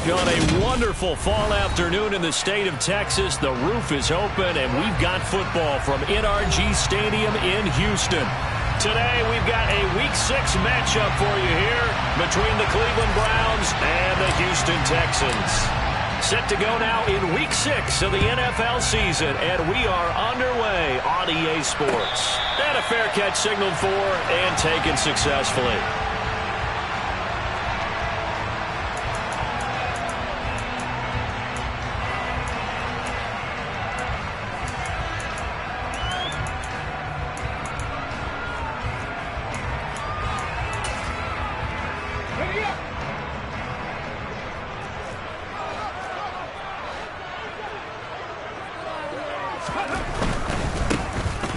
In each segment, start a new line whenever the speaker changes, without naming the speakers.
On a wonderful fall afternoon in the state of Texas, the roof is open, and we've got football from NRG Stadium in Houston. Today, we've got a Week 6 matchup for you here between the Cleveland Browns and the Houston Texans. Set to go now in Week 6 of the NFL season, and we are underway on EA Sports. And a fair catch signaled for and taken successfully.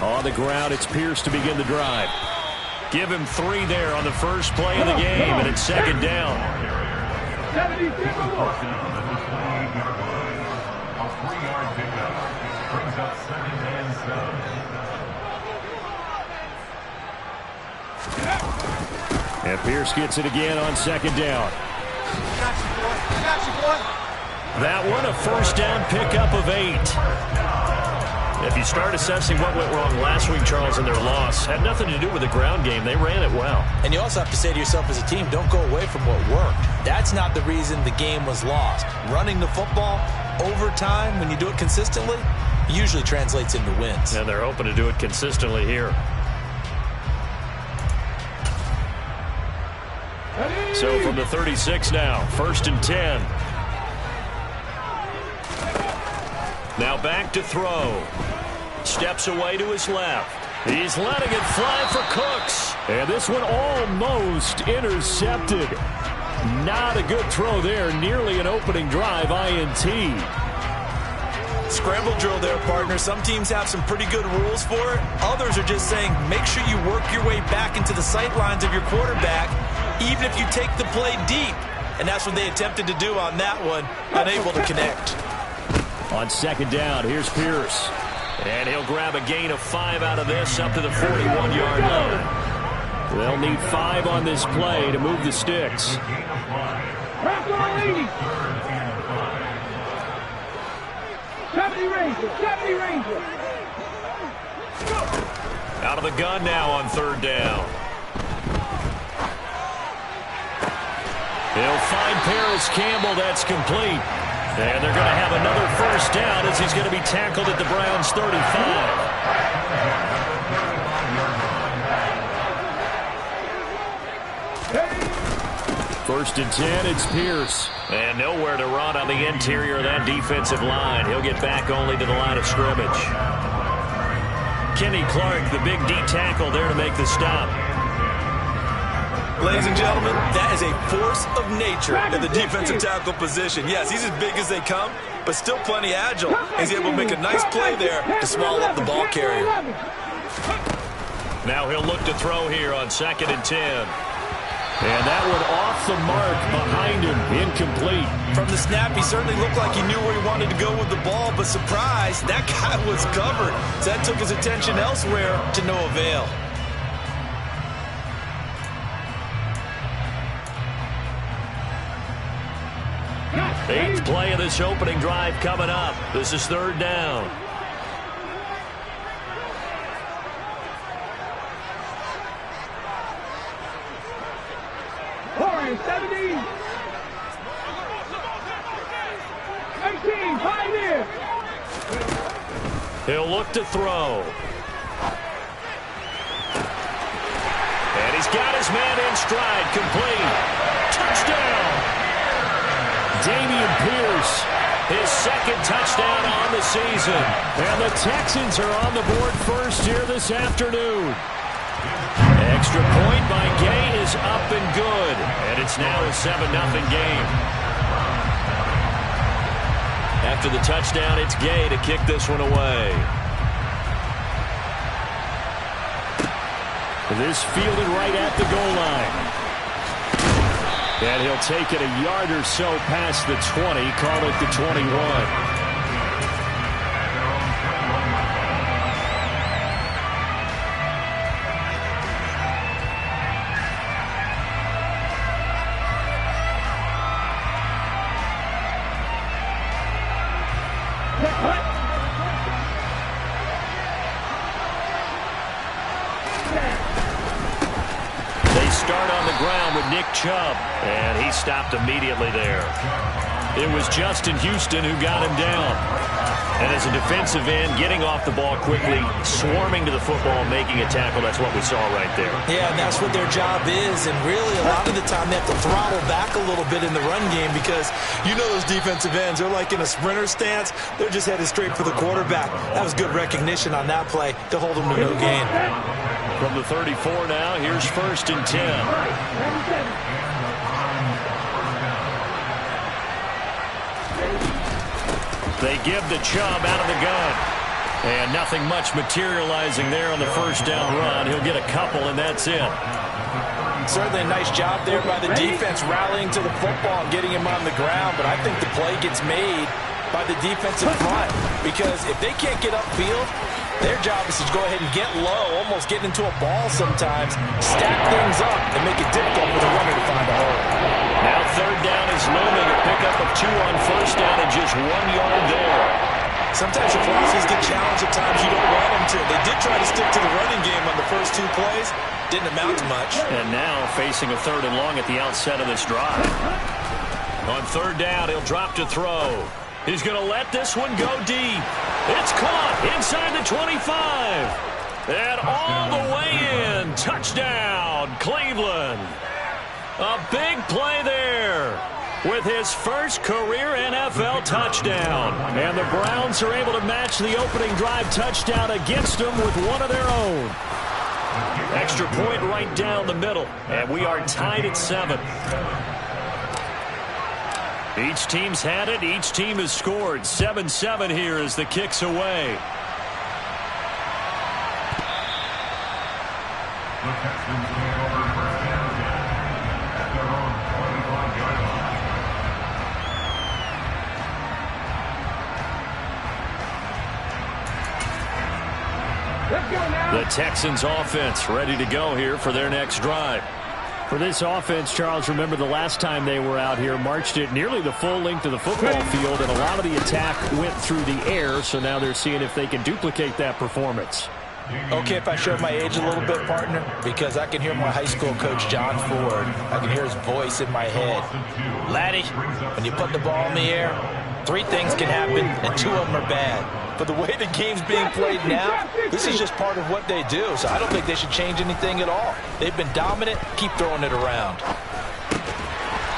On the ground, it's Pierce to begin the drive. Give him 3 there on the first play of the game, and it's second down. And Pierce gets it again on second down. That one, a first down pickup of 8. If you start assessing what went wrong last week, Charles, in their loss, had nothing to do with the ground game. They ran it well.
And you also have to say to yourself as a team, don't go away from what worked. That's not the reason the game was lost. Running the football over time, when you do it consistently, usually translates into wins.
And they're hoping to do it consistently here. So from the 36 now, 1st and 10. Now back to throw. Steps away to his left. He's letting it fly for Cooks. And this one almost intercepted. Not a good throw there. Nearly an opening drive INT.
Scramble drill there, partner. Some teams have some pretty good rules for it. Others are just saying make sure you work your way back into the sight lines of your quarterback, even if you take the play deep. And that's what they attempted to do on that one. Unable to connect.
On second down, here's Pierce. And he'll grab a gain of 5 out of this up to the 41-yard line. They'll need 5 on this play to move the sticks. Out of the gun now on 3rd down. He'll find Paris Campbell. That's complete. And they're going to have another first down as he's going to be tackled at the Browns' 35. 1st and 10, it's Pierce. And nowhere to run on the interior of that defensive line. He'll get back only to the line of scrimmage. Kenny Clark, the big D tackle, there to make the stop.
Ladies and gentlemen, that is a force of nature in the defensive tackle position. Yes, he's as big as they come, but still plenty agile. He's able to make a nice play there to swallow up the ball carrier.
Now he'll look to throw here on 2nd and 10. And that one off the mark behind him, incomplete.
From the snap, he certainly looked like he knew where he wanted to go with the ball, but surprise, that guy was covered. So that took his attention elsewhere to no avail.
8th play of this opening drive coming up. This is 3rd down.
Warriors 17. 18, Pioneer.
He'll look to throw. And he's got his man in stride, complete. Touchdown. Damian Pierce, his 2nd touchdown on the season. And the Texans are on the board first here this afternoon. Extra point by Gay is up and good. And it's now a 7-0 game. After the touchdown, it's Gay to kick this one away. This fielded right at the goal line. And he'll take it a yard or so past the 20, call it the 21. start on the ground with Nick Chubb. And he stopped immediately there. It was Justin Houston who got him down. And as a defensive end, getting off the ball quickly, swarming to the football, making a tackle, that's what we saw right there.
Yeah, and that's what their job is. And really, a lot of the time, they have to throttle back a little bit in the run game because you know those defensive ends, they're like in a sprinter stance. They're just headed straight for the quarterback. That was good recognition on that play to hold them to no gain.
From the 34 now, here's 1st and 10. They give the Chubb out of the gun. And nothing much materializing there on the first down run. He'll get a couple, and that's it.
Certainly a nice job there by the defense rallying to the football and getting him on the ground. But I think the play gets made by the defensive front. Because if they can't get upfield, their job is to go ahead and get low, almost get into a ball sometimes, stack things up, and make it difficult for the runner to find a hole.
Now 3rd down is looming. A pickup of 2 on 1st down and just 1 yard there.
Sometimes your philosophies get challenged at times you don't want them to. They did try to stick to the running game on the first 2 plays. Didn't amount to much.
And now facing a 3rd and long at the outset of this drive. On 3rd down, he'll drop to throw. He's going to let this one go deep. It's caught inside the 25. And all the way in. Touchdown, Cleveland. A big play there with his first career NFL touchdown. And the Browns are able to match the opening drive touchdown against them with one of their own. Extra point right down the middle. And we are tied at 7. Each team's had it. Each team has scored. 7-7 here as the kick's away. The Texans offense ready to go here for their next drive. For this offense, Charles, remember the last time they were out here, marched it nearly the full length of the football field, and a lot of the attack went through the air, so now they're seeing if they can duplicate that performance.
Okay, if I show my age a little bit, partner, because I can hear my high school coach, John Ford. I can hear his voice in my head. Laddie, when you put the ball in the air, 3 things can happen, and 2 of them are bad. But the way the game's being played now, this is just part of what they do. So I don't think they should change anything at all. They've been dominant. Keep throwing it around.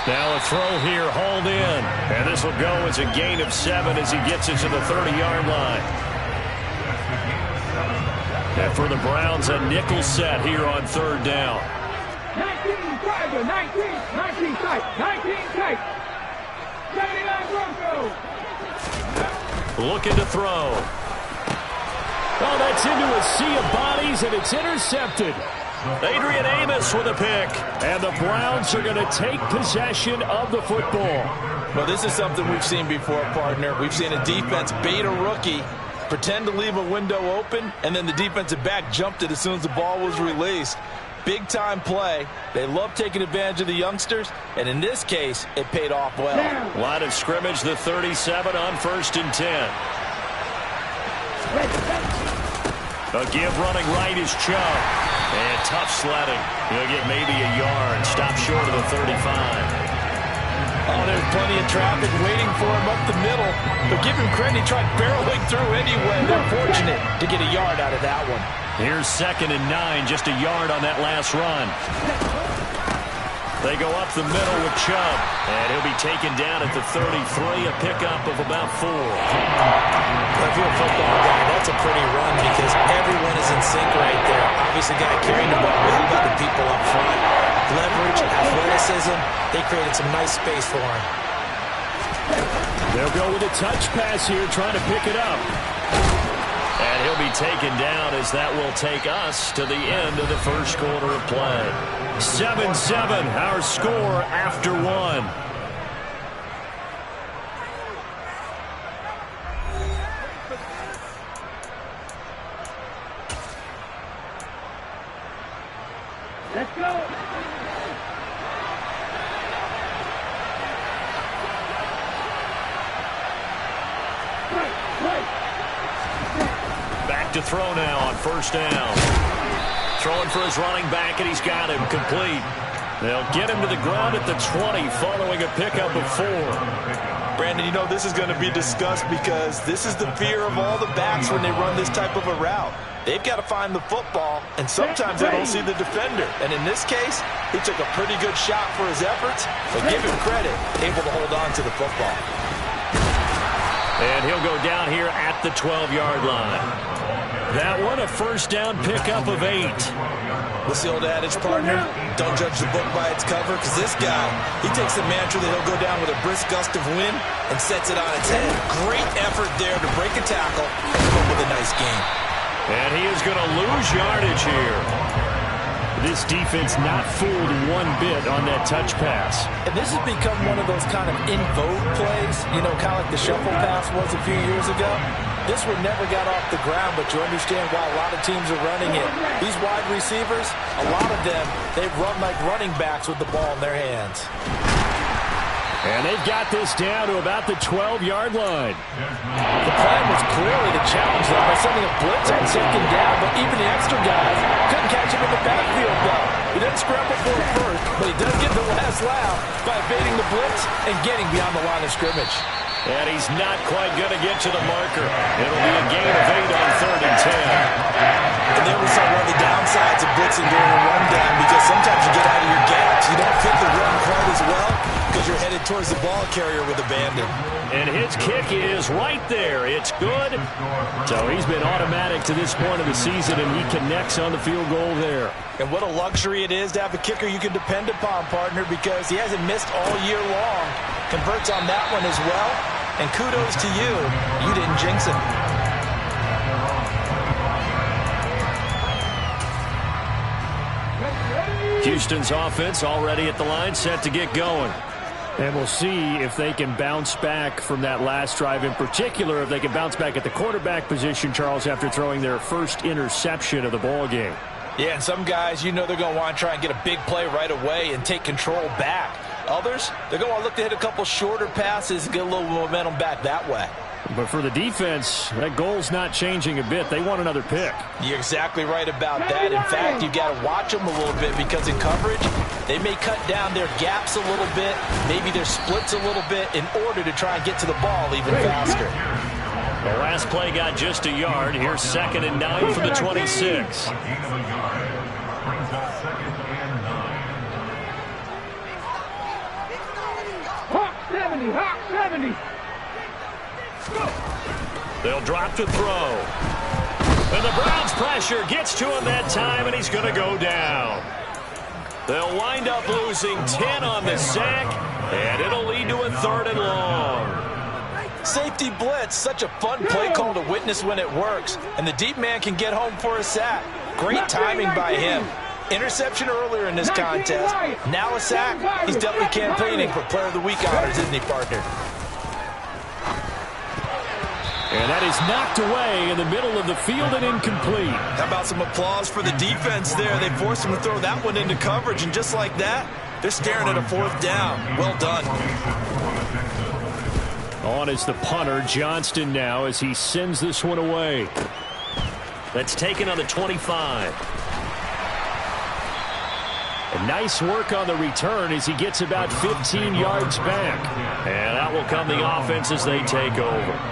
Now a throw here, hauled in. And this will go as a gain of 7 as he gets it to the 30-yard line. And for the Browns, a nickel set here on 3rd down.
19 Tiger, 19 tight, 19 tight. 79 Broncos.
Looking to throw. Oh, that's into a sea of bodies, and it's intercepted. Adrian Amos with a pick. And the Browns are going to take possession of the football.
Well, this is something we've seen before, partner. We've seen a defense bait a rookie, pretend to leave a window open, and then the defensive back jumped it as soon as the ball was released. Big-time play. They love taking advantage of the youngsters, and in this case, it paid off well.
Line of scrimmage, the 37 on 1st and 10. A give running right is Chubb. And tough sledding. He'll get maybe a yard. Stop short of the 35.
Oh, there's plenty of traffic waiting for him up the middle. But give him credit, he tried barreling through anyway. They're fortunate to get a yard out of that one.
Here's 2nd and 9, just a yard on that last run. They go up the middle with Chubb, and he'll be taken down at the 33, a pickup of about 4.
If you're a football guy, that's a pretty run because everyone is in sync right there. Obviously, guy carrying the ball, but who about the people up front? Leverage, athleticism, they created some nice space for him.
They'll go with a touch pass here, trying to pick it up. And he'll be taken down as that will take us to the end of the first quarter of play. 7-7, our score after 1.
Let's go.
Back to throw now on 1st down. throwing for his running back, and he's got him complete. They'll get him to the ground at the 20 following a pickup of 4.
Brandon, you know this is going to be discussed because this is the fear of all the backs when they run this type of a route. They've got to find the football, and sometimes they don't see the defender. And in this case, he took a pretty good shot for his efforts, but give him credit, able to hold on to the football.
And he'll go down here at the 12-yard line. That one, a first down pickup of 8.
What's the old adage, partner? Don't judge the book by its cover, because this guy, he takes the mantra that he'll go down with a brisk gust of wind and sets it on its head. Great effort there to break a tackle and come up with a nice game.
And he is going to lose yardage here. This defense not fooled one bit on that touch pass.
And this has become one of those kind of in vogue plays, you know, kind of like the shuffle pass was a few years ago. This one never got off the ground, but you understand why a lot of teams are running it. These wide receivers, a lot of them, they run like running backs with the ball in their hands.
And they've got this down to about the 12-yard line.
The plan was clearly to challenge them by sending a blitz on second down, but even the extra guys couldn't catch him in the backfield, though. He doesn't scramble for it first, but he does get the last laugh by evading the blitz and getting beyond the line of scrimmage.
And he's not quite going to get to the marker. It'll be a gain of 8 on 3rd and 10.
And there we saw one of the downsides of blitzing during a run down, because sometimes you get out of your gaps. You don't fit the run quite as well because you're headed towards the ball carrier with abandon.
And his kick is right there. It's good. So he's been automatic to this point of the season, and he connects on the field goal there.
And what a luxury it is to have a kicker you can depend upon, partner, because he hasn't missed all year long. Converts on that one as well. And kudos to you. You didn't jinx him.
Houston's offense already at the line, set to get going. And we'll see if they can bounce back from that last drive. In particular, if they can bounce back at the quarterback position, Charles, after throwing their first interception of the ball game.
Yeah, and some guys, you know they're going to want to try and get a big play right away and take control back. Others, they're going to want to look to hit a couple shorter passes and get a little momentum back that way.
But for the defense, that goal's not changing a bit. They want another pick.
You're exactly right about that. In fact, you've got to watch them a little bit, because in coverage, they may cut down their gaps a little bit, maybe their splits a little bit, in order to try and get to the ball even faster.
The last play got just a yard. Here's 2nd and 9 from the 26.
Hawk 70, Hawk 70.
They'll drop to throw. And the Browns pressure gets to him that time, and he's going to go down. They'll wind up losing 10 on the sack, and it'll lead to a 3rd and long.
Safety blitz, such a fun play call to witness when it works. And the deep man can get home for a sack. Great timing by him. Interception earlier in this contest. Now a sack. He's definitely campaigning for Player of the Week honors, isn't he, partner?
And that is knocked away in the middle of the field and incomplete.
How about some applause for the defense there? They forced him to throw that one into coverage, and just like that, they're staring at a 4th down. Well done.
On is the punter, Johnston, now, as he sends this one away. That's taken on the 25. And nice work on the return as he gets about 15 yards back. And out will come the offense as they take over.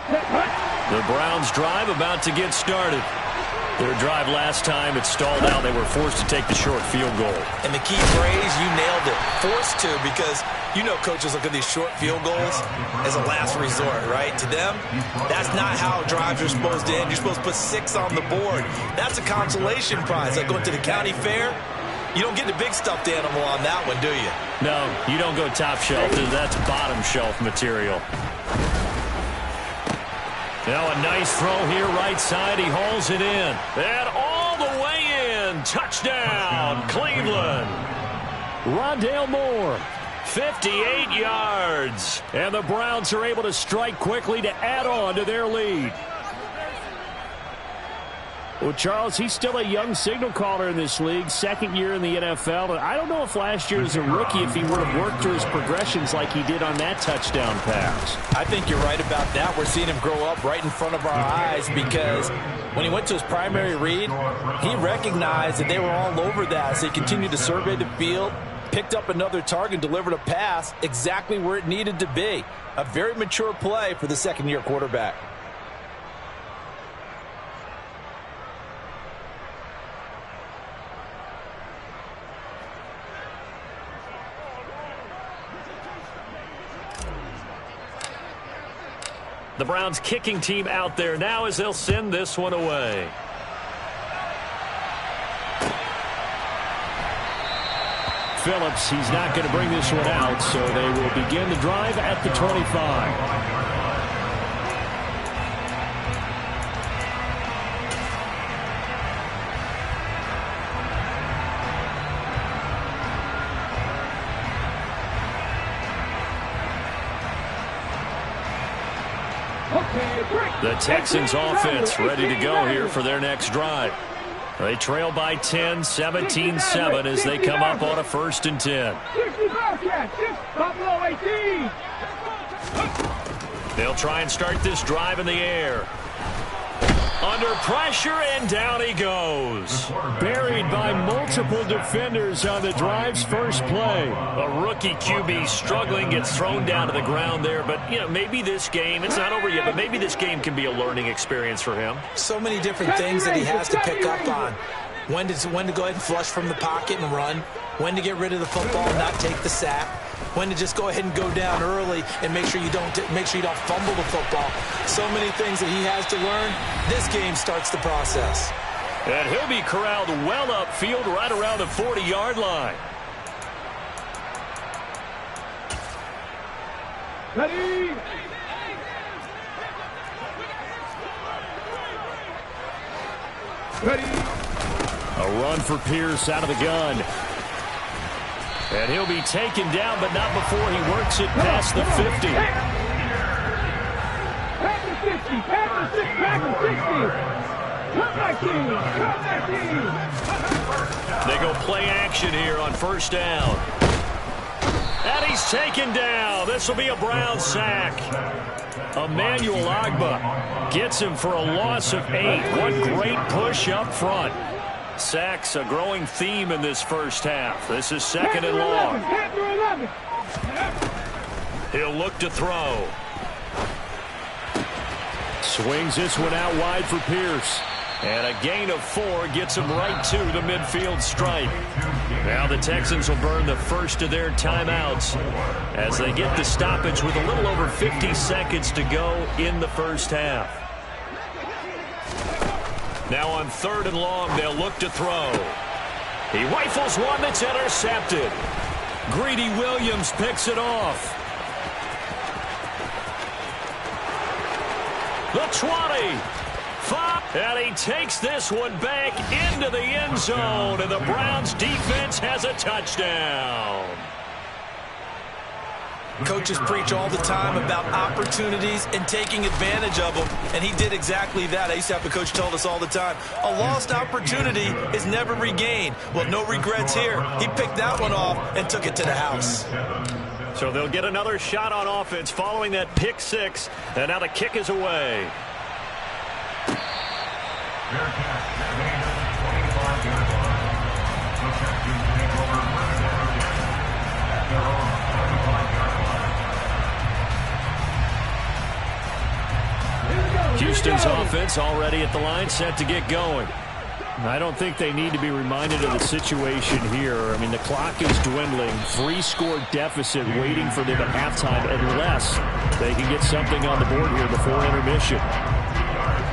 The Browns drive about to get started. Their drive last time, it stalled out. They were forced to take the short field goal.
And the key phrase, you nailed it. Forced to, because you know coaches look at these short field goals as a last resort, right? To them, that's not how drives are supposed to end. You're supposed to put 6 on the board. That's a consolation prize. Like going to the county fair, you don't get the big stuffed animal on that one, do you?
No, you don't go top shelf. That's bottom shelf material. Now a nice throw here right side. He hauls it in. And all the way in. Touchdown, Cleveland. Rondale Moore, 58 yards. And the Browns are able to strike quickly to add on to their lead. Well, Charles, he's still a young signal caller in this league, second year in the NFL. And I don't know if last year as a rookie, if he would have worked through his progressions like he did on that touchdown pass.
I think you're right about that. We're seeing him grow up right in front of our eyes because when he went to his primary read, he recognized that they were all over that. So he continued to survey the field, picked up another target, delivered a pass exactly where it needed to be. A very mature play for the second-year quarterback.
The Browns kicking team out there now as they'll send this one away. Phillips, he's not going to bring this one out, so they will begin the drive at the 25. The Texans offense ready to go here for their next drive. They trail by 10, 17-7 as they come up on a 1st and 10. They'll try and start this drive in the air. Under pressure, and down he goes. Buried by multiple defenders on the drive's first play. A rookie QB struggling, gets thrown down to the ground there. But, you know, maybe this game, it's not over yet, but maybe this game can be a learning experience for him.
So many different things that he has to pick up on. When to go ahead and flush from the pocket and run. When to get rid of the football and not take the sack. When to just go ahead and go down early and make sure you don't fumble the football. So many things that he has to learn. This game starts the process.
And he'll be corralled well upfield right around the 40-yard line.
Ready? Ready?
A run for Pierce out of the gun. And he'll be taken down, but not before he works it past the 50.
Past the 60, past the 60, past the 60. Come back team, come back team.
They go play action here on 1st down. And he's taken down. This will be a Brown sack. Emmanuel Ogbah gets him for a loss of 8. What great push up front. Sacks a growing theme in this first half. This is 2nd and long. He'll look to throw. Swings this one out wide for Pierce. And a gain of 4 gets him right to the midfield stripe. Now the Texans will burn the first of their timeouts as they get the stoppage with a little over 50 seconds to go in the first half. Now on 3rd and long, they'll look to throw. He rifles one that's intercepted. Greedy Williams picks it off. The 20. 5. And he takes this one back into the end zone. And the Browns defense has a touchdown.
Coaches preach all the time about opportunities and taking advantage of them, and he did exactly that. I used to have a coach tell us all the time, a lost opportunity is never regained. Well, no regrets here. He picked that one off and took it to the house.
So they'll get another shot on offense following that pick 6, and now the kick is away. Houston's offense already at the line, set to get going. I don't think they need to be reminded of the situation here. I mean, the clock is dwindling. 3-score deficit waiting for them at halftime unless they can get something on the board here before intermission.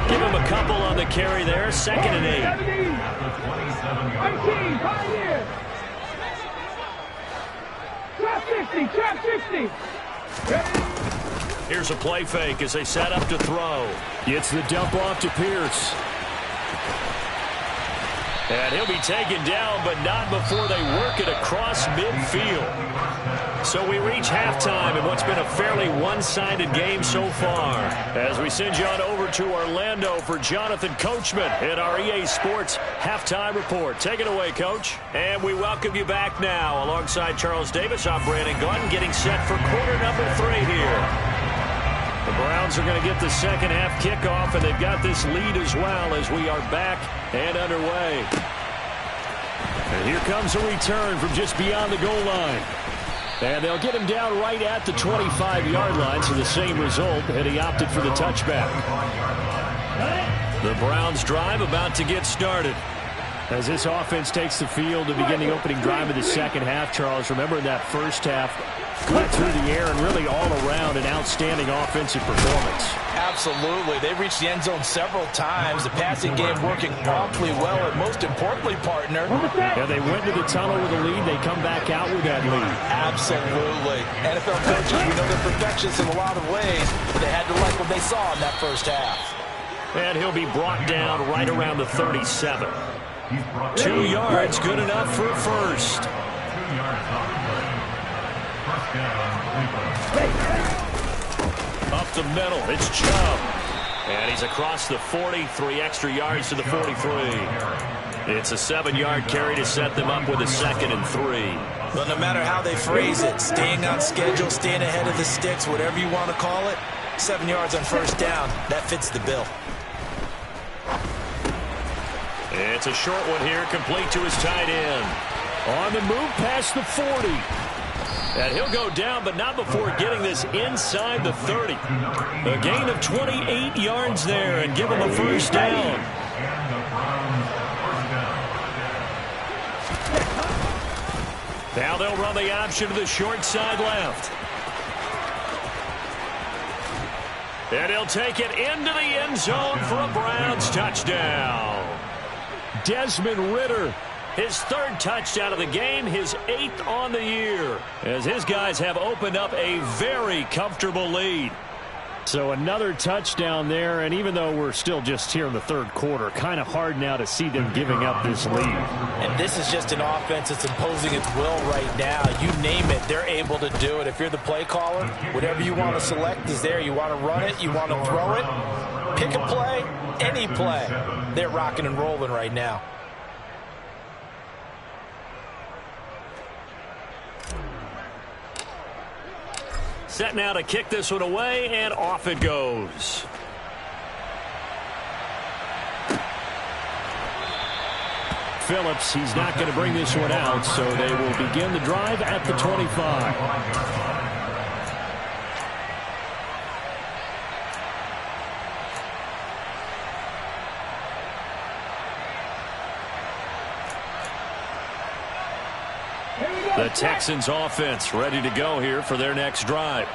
Give him a couple on the carry there. 2nd and 8.
19, Pioneer. Trap 60, trap 60.
Here's a play fake as they set up to throw. Gets the dump off to Pierce. And he'll be taken down, but not before they work it across midfield. So we reach halftime in what's been a fairly one-sided game so far. As we send you on over to Orlando for Jonathan Coachman in our EA Sports Halftime Report. Take it away, Coach. And we welcome you back now. Alongside Charles Davis, I'm Brandon Gaudin, getting set for quarter number 3 here. The Browns are going to get the second half kickoff, and they've got this lead as well as we are back and underway. And here comes a return from just beyond the goal line. And they'll get him down right at the 25-yard line, so the same result, and he opted for the touchback. The Browns drive about to get started. As this offense takes the field to begin the opening drive of the second half, Charles, remember in that first half, went through the air and really all around an outstanding offensive performance.
Absolutely. They reached the end zone several times. The passing game working awfully well, and most importantly, partner.
Yeah, they went to the tunnel with a lead. They come back out with that lead.
Absolutely. NFL coaches, we know they're perfectionists in a lot of ways, but they had to like what they saw in that first half.
And he'll be brought down right around the 37. 2 yards, good enough for a first. Up the middle, it's Chubb. And he's across the 40, 3 extra yards to the 43. It's a 7-yard carry to set them up with a 2nd and 3.
But no matter how they phrase it, staying on schedule, staying ahead of the sticks, whatever you want to call it, 7 yards on first down, that fits the bill.
It's a short one here, complete to his tight end. On the move past the 40. And he'll go down, but not before getting this inside the 30. A gain of 28 yards there and give him a first down. Now they'll run the option to the short side left. And he'll take it into the end zone for a Browns touchdown. Desmond Ridder, his 3rd touchdown of the game, his 8th on the year, as his guys have opened up a very comfortable lead. So another touchdown there, and even though we're still just here in the 3rd quarter, kind of hard now to see them giving up this lead.
And this is just an offense that's imposing its will right now. You name it, they're able to do it. If you're the play caller, whatever you want to select is there. You want to run it, you want to throw it, pick a play, any play. They're rocking and rolling right now.
Set now to kick this one away, and off it goes. Phillips, he's not going to bring this one out, so they will begin the drive at the 25. The Texans offense ready to go here for their next drive.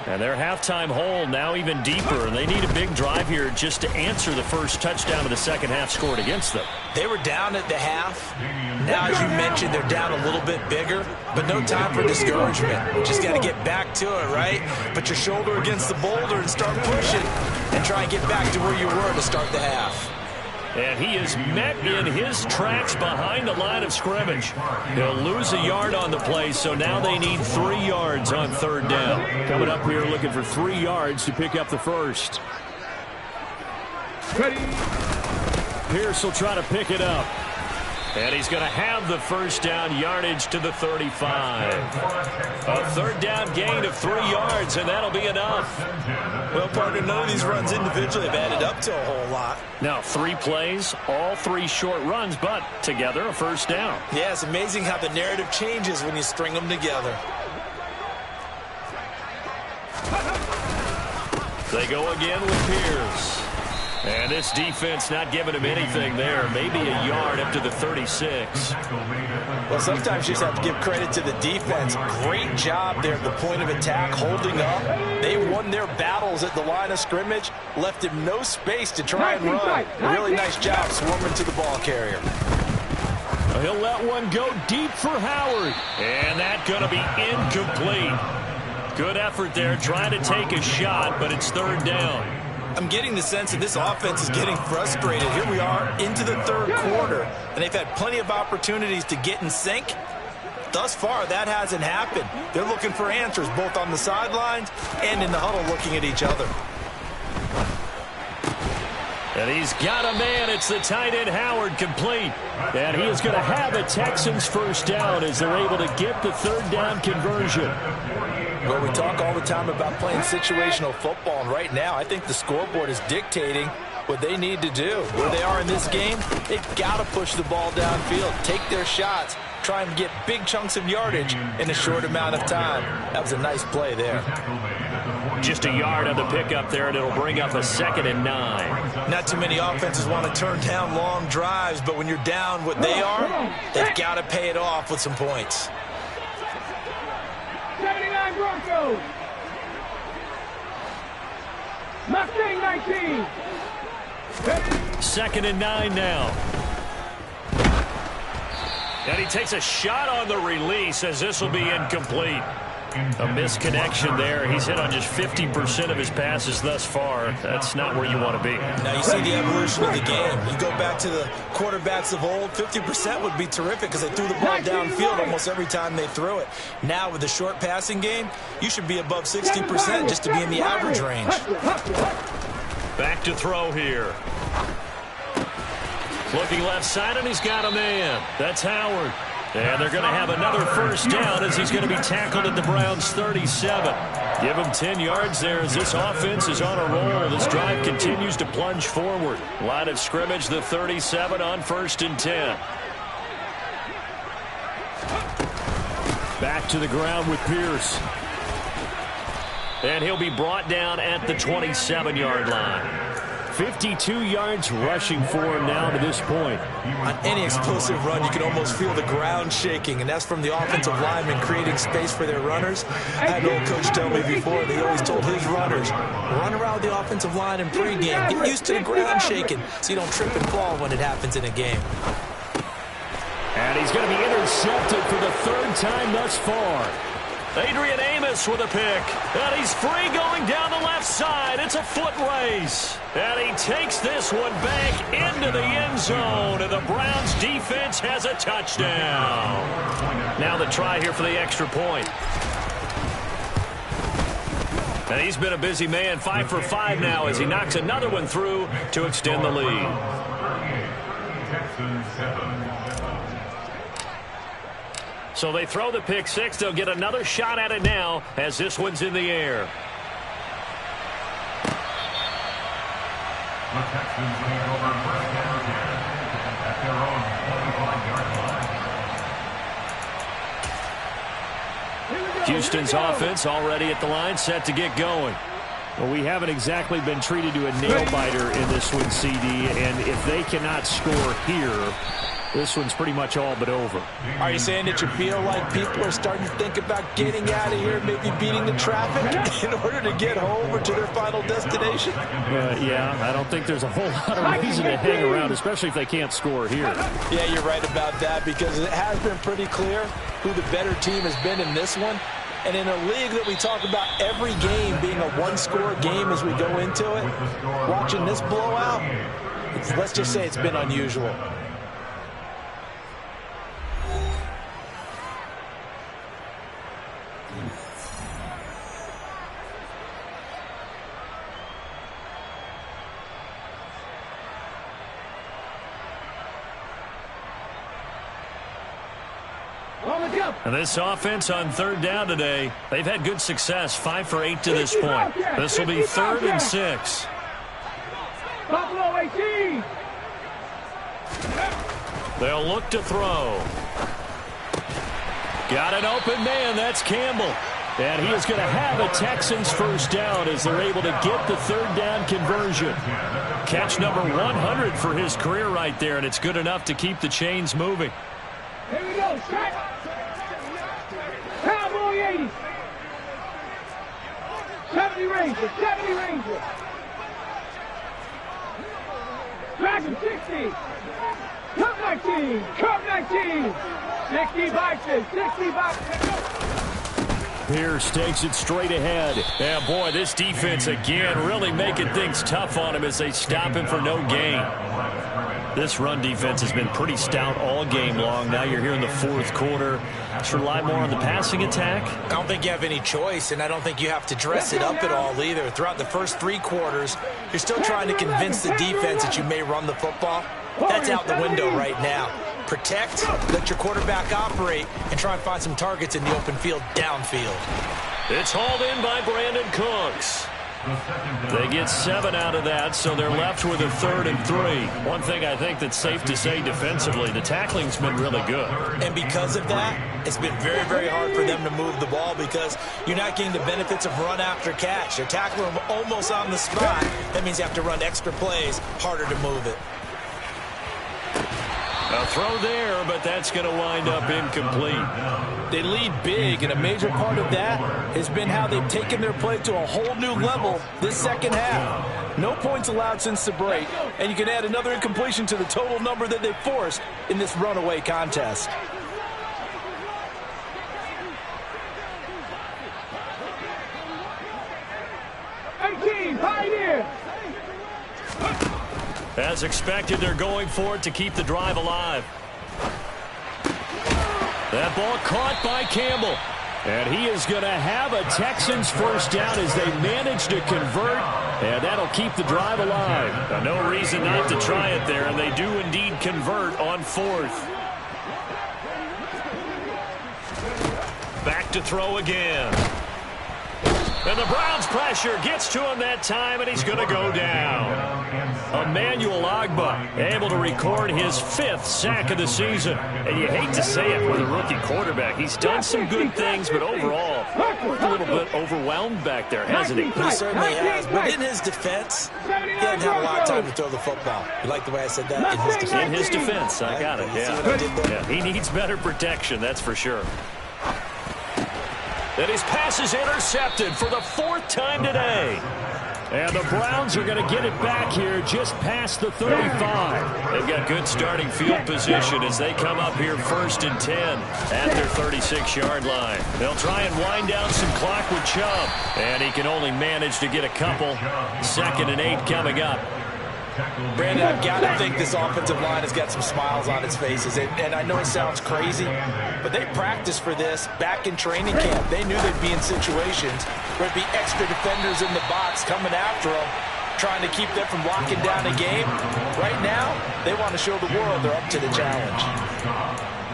And their halftime hole now even deeper. And they need a big drive here just to answer the first touchdown of the second half scored against them.
They were down at the half. Now, as you mentioned, they're down a little bit bigger, but no time for discouragement. Just got to get back to it, right? Put your shoulder against the boulder and start pushing and try and get back to where you were to start the half.
And he is met in his tracks behind the line of scrimmage. He'll lose a yard on the play, so now they need 3 yards on 3rd down. Coming up here looking for 3 yards to pick up the first.
Ready.
Pierce will try to pick it up. And he's going to have the first down, yardage to the 35. A 3rd down gain of 3 yards, and that'll be enough.
Well, partner, none of these runs individually have added up to a whole lot.
Now, 3 plays, all 3 short runs, but together a first down.
Yeah, it's amazing how the narrative changes when you string them together.
They go again with Pierce. And this defense not giving him anything there. Maybe a yard up to the 36.
Well, sometimes you just have to give credit to the defense. Great job there at the point of attack, holding up. They won their battles at the line of scrimmage, left him no space to try and run. A really nice job swarming to the ball carrier.
He'll let one go deep for Howard. And that's going to be incomplete. Good effort there trying to take a shot, but it's 3rd down.
I'm getting the sense that this offense is getting frustrated. Here we are into the third quarter, and they've had plenty of opportunities to get in sync. Thus far, that hasn't happened. They're looking for answers both on the sidelines and in the huddle looking at each other.
And he's got a man. It's the tight end Howard, complete. And he is going to have a Texans first down as they're able to get the third down conversion.
Well, we talk all the time about playing situational football, and right now I think the scoreboard is dictating what they need to do. Where they are in this game, they've got to push the ball downfield, take their shots, try and get big chunks of yardage in a short amount of time. That was a nice play there.
Just a yard on the pickup there, and it'll bring up a 2nd and 9.
Not too many offenses want to turn down long drives, but when you're down what they are, they've got to pay it off with some points.
79 Broncos. Mustang 19.
2nd and 9 now. And he takes a shot on the release as this will be incomplete. A misconnection there. He's hit on just 50% of his passes thus far. That's not where you want to be.
Now you see the evolution of the game. You go back to the quarterbacks of old, 50% would be terrific because they threw the ball downfield almost every time they threw it. Now with the short passing game, you should be above 60% just to be in the average range.
Back to throw here. Looking left side, and he's got a man. That's Howard. And they're going to have another first down as he's going to be tackled at the Browns' 37. Give him 10 yards there as this offense is on a roll. This drive continues to plunge forward. Line of scrimmage, the 37 on 1st and 10. Back to the ground with Pierce. And he'll be brought down at the 27-yard line. 52 yards rushing for him now to this point.
On any explosive run, you can almost feel the ground shaking, and that's from the offensive linemen creating space for their runners. I had an old coach tell me before, they always told his runners, run around the offensive line in pregame. Get used to the ground shaking so you don't trip and fall when it happens in a game.
And he's going to be intercepted for the 3rd time thus far. Adrian Amos with a pick. And he's free going down the left side. It's a foot race. And he takes this one back into the end zone. And the Browns defense has a touchdown. Now the try here for the extra point. And he's been a busy man, 5 for 5 now as he knocks another one through to extend the lead. So they throw the pick six. They'll get another shot at it now as this one's in the air.
The Texans lead over first down at their own 45-yard line.
Houston's offense already at the line, set to get going. Well, we haven't exactly been treated to a nail-biter in this one, CD, and if they cannot score here, this one's pretty much all but over.
Are you saying that you feel like people are starting to think about getting out of here, maybe beating the traffic in order to get home or to their final destination?
Yeah, I don't think there's a whole lot of reason to hang around, especially if they can't score here.
Yeah, you're right about that because it has been pretty clear who the better team has been in this one. And in a league that we talk about every game being a one-score game as we go into it, watching this blowout, let's just say it's been unusual.
And this offense on 3rd down today, they've had good success, 5 for 8 to this point. This will be 3rd and 6.
Buffalo 18.
They'll look to throw. Got an open man. That's Campbell. And he is going to have a Texans first down as they're able to get the 3rd down conversion. Catch number 100 for his career right there, and it's good enough to keep the chains moving.
Here we go. Cowboy 80. 70 Ranger. 70 Ranger. Dragon 60. Cup 19. Cup 19. 60 Bison. 60 Bison.
Pierce takes it straight ahead. And, boy, this defense, again, really making things tough on him as they stop him for no gain. This run defense has been pretty stout all game long. Now you're here in the fourth quarter. Should rely more on the passing attack?
I don't think you have any choice, and I don't think you have to dress it up at all either. Throughout the first 3 quarters, you're still trying to convince the defense that you may run the football. That's out the window right now. Protect, let your quarterback operate, and try and find some targets in the open field downfield.
It's hauled in by Brandon Cooks. They get 7 out of that, so they're left with a 3rd and 3. One thing I think that's safe to say defensively, the tackling's been really good.
And because of that, it's been very, very hard for them to move the ball because you're not getting the benefits of run after catch. You're tackling them almost on the spot. That means you have to run extra plays, harder to move it.
A throw there, but that's going to wind up incomplete.
They lead big, and a major part of that has been how they've taken their play to a whole new level this second half. No points allowed since the break, and you can add another incompletion to the total number that they've forced in this runaway contest.
As expected, they're going for it to keep the drive alive. That ball caught by Campbell. And he is going to have a Texans first down as they manage to convert. And that'll keep the drive alive. Now, no reason not to try it there, and they do indeed convert on 4th. Back to throw again. And the Browns' pressure gets to him that time, and he's going to go down. Emmanuel Ogbah able to record his 5th sack of the season. And you hate to say it with a rookie quarterback. He's done some good things, but overall, a little bit overwhelmed back there, hasn't he?
He certainly has. But in his defense, he hasn't had a lot of time to throw the football. You like the way I said that? In his defense.
In his defense, I got it. Yeah, he needs better protection, that's for sure. And his pass is intercepted for the 4th time today. And the Browns are going to get it back here just past the 35. They've got good starting field position as they come up here 1st and 10 at their 36-yard line. They'll try and wind down some clock with Chubb. And he can only manage to get a couple. 2nd and 8 coming up.
Brandon, I've got to think this offensive line has got some smiles on its faces. And I know it sounds crazy, but they practiced for this back in training camp. They knew they'd be in situations where there'd be extra defenders in the box coming after them, trying to keep them from locking down a game. Right now, they want to show the world they're up to the challenge.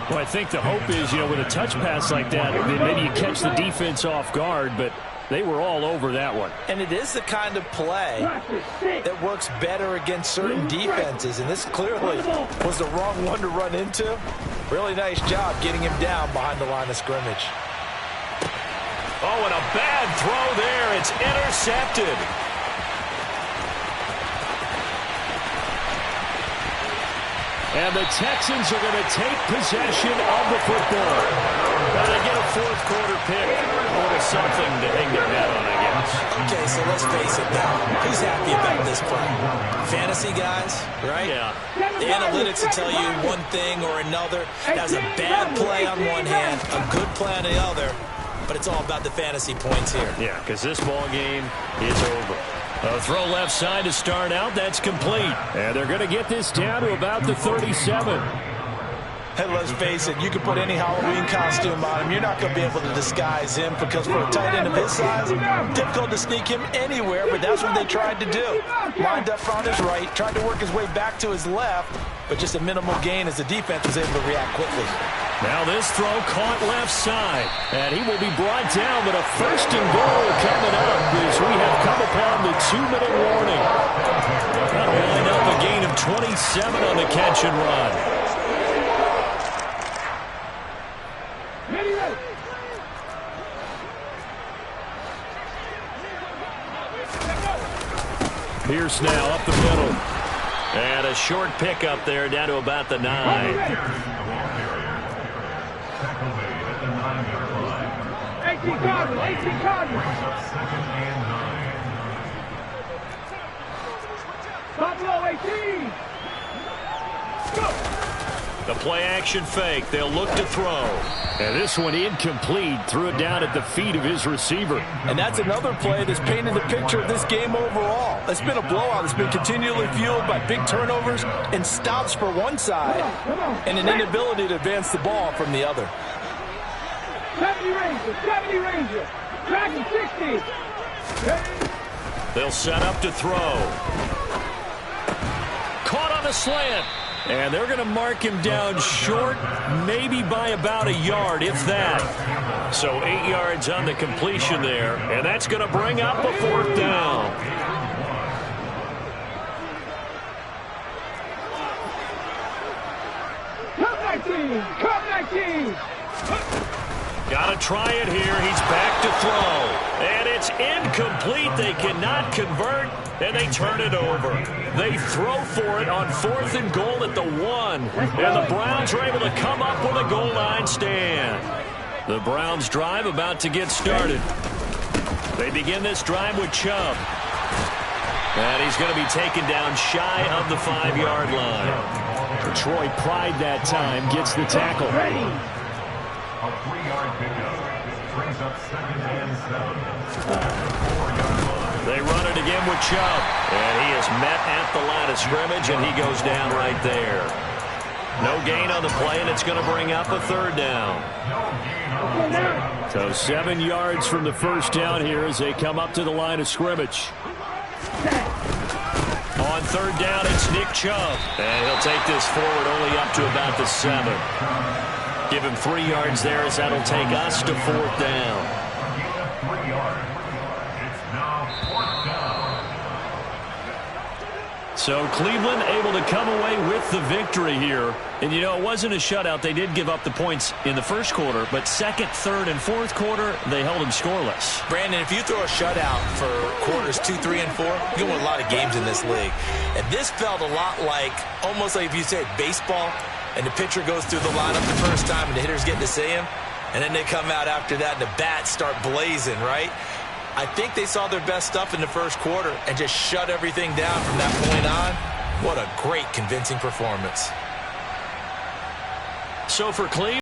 Well, I think the hope is, with a touch pass like that, maybe you catch the defense off guard, but they were all over that one.
And it is the kind of play that works better against certain defenses. And this clearly was the wrong one to run into. Really nice job getting him down behind the line of scrimmage.
Oh, and a bad throw there. It's intercepted. And the Texans are going to take possession of the football. Now they get a 4th quarter pick. A little something to hang their hat on, I guess.
Okay, so let's face it now. Who's happy about this play? Fantasy guys, right?
Yeah.
The analytics will tell you one thing or another. That's a bad play on one hand, a good play on the other. But it's all about the fantasy points here.
Yeah, because this ball game is over. A throw left side to start out. That's complete. And they're going to get this down to about the 37.
Hey, let's face it, you can put any Halloween costume on him. You're not going to be able to disguise him because for a tight end of his size, difficult to sneak him anywhere, but that's what they tried to do. Lined up on his right, tried to work his way back to his left, but just a minimal gain as the defense was able to react quickly.
Now this throw caught left side, and he will be brought down, but a 1st and goal coming up as we have come upon the 2-minute warning. That'll wind up a gain of 27 on the catch and run. Pierce now up the middle. And a short pickup there down to about the 9.
18 Cardinals. Buffalo 18. Go.
The play-action fake. They'll look to throw. And this one incomplete. Threw it down at the feet of his receiver.
And that's another play that's painted the picture of this game overall. It's been a blowout. It's been continually fueled by big turnovers and stops for one side and an inability to advance the ball from the other.
70 Ranger. Track and 60.
They'll set up to throw. Caught on the slant. And they're going to mark him down short, maybe by about a yard, if that. So 8 yards on the completion there, and that's going to bring up a 4th down.
Come back team.
Got to try it here. He's back to throw. And it's incomplete. They cannot convert, and they turn it over. They throw for it on 4th and goal at the 1. And the Browns are able to come up with a goal line stand. The Browns drive about to get started. They begin this drive with Chubb. And he's going to be taken down shy of the 5-yard line. Troy Pride that time gets the tackle.
A 3-yard pickup brings up 2nd and 7.
They run it again with Chubb. And he is met at the line of scrimmage, and he goes down right there. No gain on the play, and it's going to bring up a 3rd down. So 7 yards from the first down here as they come up to the line of scrimmage. On 3rd down, it's Nick Chubb. And he'll take this forward only up to about the 7. Give him 3 yards there as that'll take us to 4th down.
3 yards. It's now 4th down.
So Cleveland able to come away with the victory here. And, you know, it wasn't a shutout. They did give up the points in the first quarter, but 2nd, 3rd, and 4th quarter, they held them scoreless.
Brandon, if you throw a shutout for quarters 2, 3, and 4, you win a lot of games in this league. And this felt a lot like, almost like if you said baseball, and the pitcher goes through the lineup the first time and the hitters get to see him, and then they come out after that and the bats start blazing, right? I think they saw their best stuff in the first quarter and just shut everything down from that point on. What a great, convincing performance.
So for Cleveland,